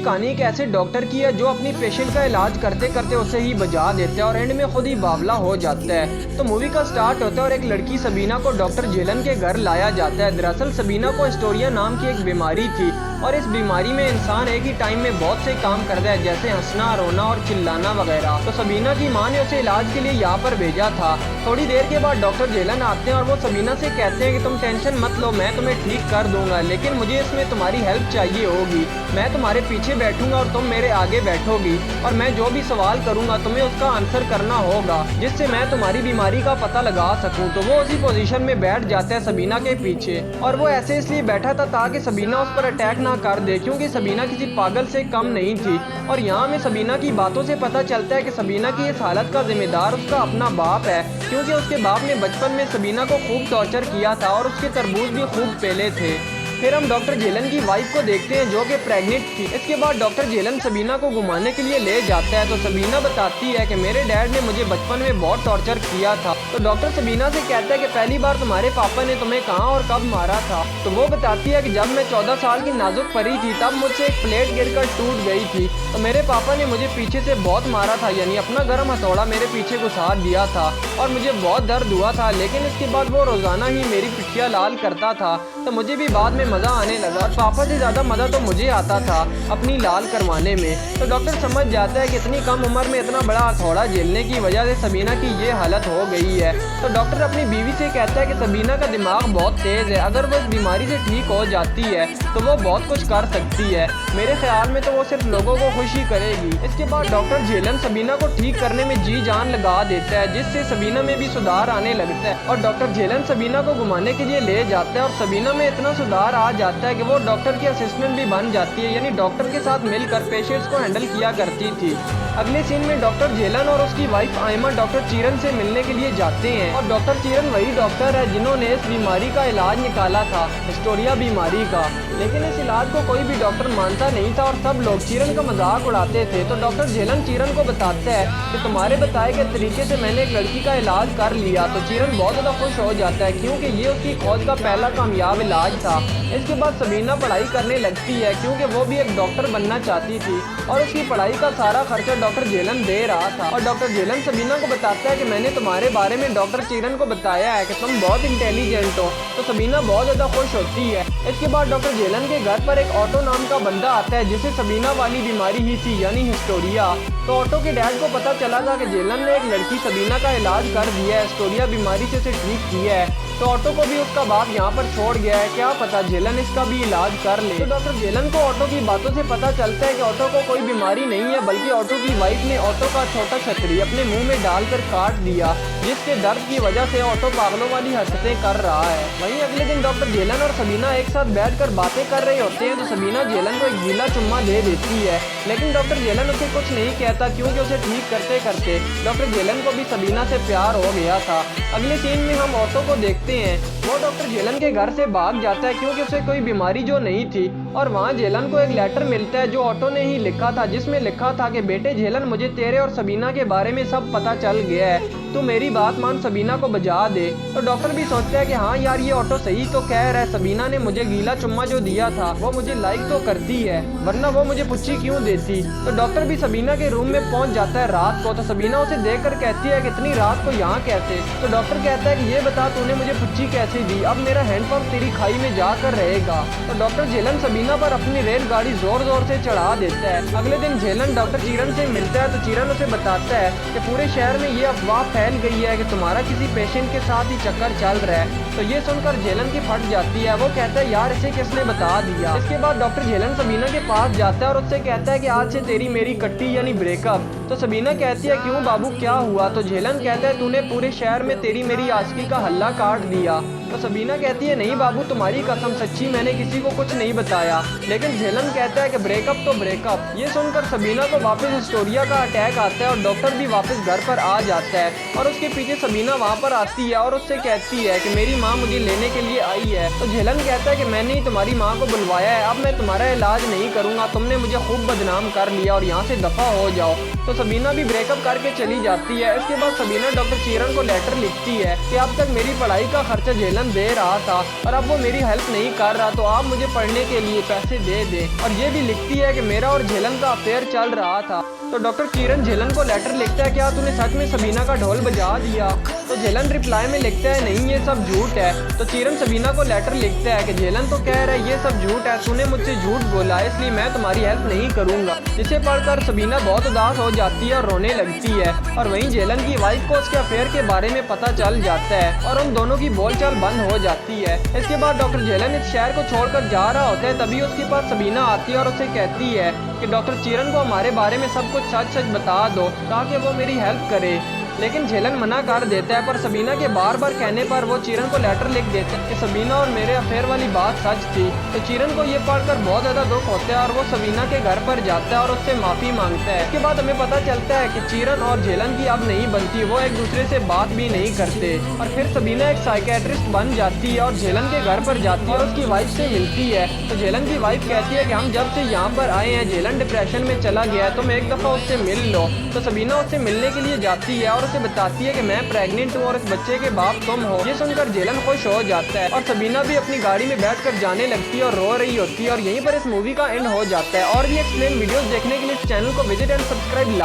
कहानी एक ऐसे डॉक्टर की है जो अपनी पेशेंट का इलाज करते करते उसे ही बजा देता है और एंड में खुद ही बावला हो जाता है। तो मूवी का स्टार्ट होता है और एक लड़की सबीना को डॉक्टर जेलन के घर लाया जाता है। दरअसल सबीना को हिस्टोरिया नाम की एक बीमारी थी और इस बीमारी में इंसान एक ही टाइम में बहुत से काम करता है, जैसे हंसना, रोना और चिल्लाना वगैरह। तो सबीना की माँ ने उसे इलाज के लिए यहाँ पर भेजा था। थोड़ी देर के बाद डॉक्टर जेलन आते हैं और वो सबीना से कहते हैं कि तुम टेंशन मत लो, मैं तुम्हें ठीक कर दूंगा, लेकिन मुझे इसमें तुम्हारी हेल्प चाहिए होगी। मैं तुम्हारे पीछे बैठूंगा और तुम मेरे आगे बैठोगी और मैं जो भी सवाल करूंगा तुम्हें उसका आंसर करना होगा, जिससे मैं तुम्हारी बीमारी का पता लगा सकूं। तो वो उसी पोजीशन में बैठ जाता है सबीना के पीछे, और वो ऐसे इसलिए बैठा था ताकि सबीना उस पर अटैक ना कर दे, क्योंकि सबीना किसी पागल से कम नहीं थी। और यहाँ में सबीना की बातों से पता चलता है कि सबीना की इस हालत का जिम्मेदार उसका अपना बाप है, क्योंकि उसके बाप ने बचपन में सबीना को खूब टॉर्चर किया था और उसके तरबूज भी खूब पेले थे। फिर हम डॉक्टर जेलन की वाइफ को देखते हैं जो कि प्रेग्नेंट थी। इसके बाद डॉक्टर जेलन सबीना को घुमाने के लिए ले जाता है। तो सबीना बताती है कि मेरे डैड ने मुझे बचपन में बहुत टॉर्चर किया था। तो डॉक्टर सबीना से कहता है कि पहली बार तुम्हारे पापा ने तुम्हें कहाँ और कब मारा था। तो वो बताती है कि जब मैं 14 साल की नाजुक परी थी तब मुझसे एक प्लेट गिरकर टूट गई थी। तो मेरे पापा ने मुझे पीछे से बहुत मारा था, यानी अपना गर्म हथौड़ा मेरे पीछे घुसा दिया था और मुझे बहुत दर्द हुआ था, लेकिन इसके बाद वो रोजाना ही मेरी पिठिया लाल करता था। तो मुझे भी बाद में मजा आने लगा और पापा से ज्यादा मजा तो मुझे आता था अपनी लाल करवाने में। तो डॉक्टर समझ जाता है कि इतनी कम उम्र में इतना बड़ा हथौड़ा झेलने की वजह से सबीना की ये हालत हो गई है। तो डॉक्टर अपनी बीवी से कहता है कि सबीना का दिमाग बहुत तेज है, अगर वो इस बीमारी से ठीक हो जाती है तो वो बहुत कुछ कर सकती है। मेरे ख्याल में तो वो सिर्फ लोगों को खुशी करेगी। इसके बाद डॉक्टर जेलन सबीना को ठीक करने में जी जान लगा देता है, जिससे सबीना में भी सुधार आने लगता है और डॉक्टर जेलन सबीना को घुमाने के लिए ले जाता है और सबीना में इतना सुधार आ जाता है कि वो डॉक्टर की असिस्टेंट भी बन जाती है, यानी डॉक्टर के साथ मिलकर पेशेंट्स को हैंडल किया करती थी। अगले सीन में डॉक्टर जेलन और उसकी वाइफ आयमा डॉक्टर चीरन से मिलने के लिए जाते हैं और डॉक्टर चीरन वही डॉक्टर है जिन्होंने इस बीमारी का इलाज निकाला था, हिस्टोरिया बीमारी का। लेकिन इस इलाज को कोई भी डॉक्टर मानता नहीं था और सब लोग चीरन का मजाक उड़ाते थे। तो डॉक्टर जेलन चीरन को बताता है कि तुम्हारे बताए गए तरीके से मैंने एक लड़की का इलाज कर लिया। तो चीरन बहुत ज्यादा खुश हो जाता है क्योंकि ये उसकी खोज का पहला कामयाब इलाज था। इसके बाद सबीना पढ़ाई करने लगती है क्योंकि वो भी एक डॉक्टर बनना चाहती थी और उसकी पढ़ाई का सारा खर्चा डॉक्टर जेलन दे रहा था। और डॉक्टर जेलन सबीना को बताता है कि मैंने तुम्हारे बारे में डॉक्टर चीरन को बताया है कि तुम बहुत इंटेलिजेंट हो। तो सबीना बहुत ज्यादा खुश होती है। इसके बाद डॉक्टर जेलन के घर पर एक ऑटो नाम का बंदा आता है जिसे सबीना वाली बीमारी ही थी, यानी हिस्टोरिया। तो ऑटो के डैड को पता चला था कि जेलन ने एक लड़की सबीना का इलाज कर दिया है, हिस्टोरिया बीमारी से उसे ठीक किया है। तो ऑटो को भी उसका बाप यहाँ पर छोड़ गया है, क्या पता जेलन इसका भी इलाज कर ले। तो डॉक्टर जेलन को ऑटो की बातों से पता चलता है कि ऑटो को कोई बीमारी नहीं है, बल्कि ऑटो की वाइफ ने ऑटो का छोटा छतरी अपने मुंह में डालकर काट दिया, जिसके दर्द की वजह से ऑटो पागलों वाली हरकतें कर रहा है। वहीं अगले दिन डॉक्टर जेलन और सबीना एक साथ बैठकर बातें कर रहे होते हैं। तो सबीना जेलन को एक गीला चुम्मा दे देती है, लेकिन डॉक्टर जेलन उसे कुछ नहीं कहता क्योंकि उसे ठीक करते करते डॉक्टर जेलन को भी सबीना से प्यार हो गया था। अगले सीन में हम ऑटो को देखते हैं, वो डॉक्टर जेलन के घर से भाग जाता है क्योंकि उसे कोई बीमारी जो नहीं थी। और वहाँ जेलन को एक लेटर मिलता है जो ऑटो ने ही लिखा था, जिसमें लिखा था कि बेटे जेलन, मुझे तेरे और सबीना के बारे में सब पता चल गया है, तू मेरी बात मान, सबीना को बजा दे। तो डॉक्टर भी सोचता है कि हाँ यार ये ऑटो सही तो कह रहा है, सबीना ने मुझे गीला चुम्मा जो दिया था वो मुझे लाइक तो करती है, वरना वो मुझे पुच्ची क्यों देती। तो डॉक्टर भी सबीना के रूम में पहुंच जाता है रात को। तो सबीना उसे देखकर कहती है कि इतनी रात को यहाँ कैसे। तो डॉक्टर कहता है कि ये बता तूने मुझे पुच्ची कैसे दी, अब मेरा हैंडपंप तेरी खाई में जाकर रहेगा। तो डॉक्टर जेलन सबीना पर अपनी रेलगाड़ी जोर जोर से चढ़ा देता है। अगले दिन जेलन डॉक्टर चीरन से मिलता है। तो चीरन उसे बताता है कि पूरे शहर में ये अफवाह फैल गई है कि तुम्हारा किसी पेशेंट के साथ ही चक्कर चल रहा है। तो ये सुनकर जेलन की फट जाती है, वो कहता है यार इसे किसने बता दिया। इसके बाद डॉक्टर जेलन सबीना के पास जाता है और उससे कहता है कि आज से तेरी मेरी कट्टी यानी ब्रेकअप। तो सबीना कहती है क्यों बाबू क्या हुआ। तो जेलन कहता है तूने पूरे शहर में तेरी मेरी आशिकी का हल्ला काट दिया। तो सबीना कहती है नहीं बाबू तुम्हारी कसम सच्ची मैंने किसी को कुछ नहीं बताया। लेकिन जेलन कहता है कि ब्रेकअप तो ब्रेकअप। ये सुनकर सबीना को वापस हिस्टोरिया का अटैक आता है और डॉक्टर भी वापस घर पर आ जाता है और उसके पीछे सबीना वहाँ पर आती है और उससे कहती है कि मेरी माँ मुझे लेने के लिए आई है। तो जेलन कहता है कि मैंने ही तुम्हारी माँ को बुलवाया है, अब मैं तुम्हारा इलाज नहीं करूँगा, तुमने मुझे खूब बदनाम कर लिया और यहाँ से दफा हो जाओ। तो सबीना भी ब्रेकअप करके चली जाती है। इसके बाद सबीना डॉक्टर चीरन को लेटर लिखती है कि अब तक मेरी पढ़ाई का खर्चा झेलन दे रहा था और अब वो मेरी हेल्प नहीं कर रहा, तो आप मुझे पढ़ने के लिए पैसे दे दें। और ये भी लिखती है कि मेरा और झेलन का अफेयर चल रहा था। तो डॉक्टर किरण झेलन को लेटर लिखता है, क्या तूने सच में सबीना का ढोल बजा दिया? तो झेलन रिप्लाई में लिखता है, नहीं ये सब झूठ है। तो किरण सबीना को लेटर लिखता है कि झेलन तो कह रहा है ये सब झूठ है, तूने मुझसे झूठ बोला, इसलिए मैं तुम्हारी हेल्प नहीं करूंगा। जिसे पढ़कर सबीना बहुत उदास हो जाती है और रोने लगती है। और वहीं झेलन की वाइफ को उसके अफेयर के बारे में पता चल जाता है और उन दोनों की बोलचाल बंद हो जाती है। इसके बाद डॉक्टर झेलन इस शहर को छोड़कर जा रहा होता है, तभी उसके पास सबीना आती है और उसे कहती है कि डॉक्टर किरण को हमारे बारे में सब कुछ सच सच बता दो ताकि वो मेरी हेल्प करे। लेकिन झेलन मना कर देता है, पर सबीना के बार बार कहने पर वो चिरन को लेटर लिख देता है कि सबीना और मेरे अफेयर वाली बात सच थी। तो चिरन को ये पढ़कर बहुत ज़्यादा दुख होता है और वो सबीना के घर पर जाता है और उससे माफ़ी मांगता है। इसके बाद हमें पता चलता है कि चिरन और झेलन की अब नहीं बनती, वो एक दूसरे से बात भी नहीं करते। और फिर सबीना एक साइकेट्रिस्ट बन जाती है और झेलन के घर पर जाती है और उसकी वाइफ से मिलती है। तो झेलन की वाइफ कहती है कि हम जब से यहाँ पर आए हैं झेलन डिप्रेशन में चला गया है, तुम एक दफ़ा उससे मिल लो। तो सबीना उससे मिलने के लिए जाती है और उसे बताती है कि मैं प्रेग्नेंट हूँ और इस बच्चे के बाप तुम हो। ये सुनकर झेलन खुश हो जाता है और सबीना भी अपनी गाड़ी में बैठकर जाने लगती है और रो रही होती है। और यहीं पर इस मूवी का एंड हो जाता है। और भी एक्सप्लेन वीडियोस देखने के लिए इस चैनल को विजिट एंड सब्सक्राइब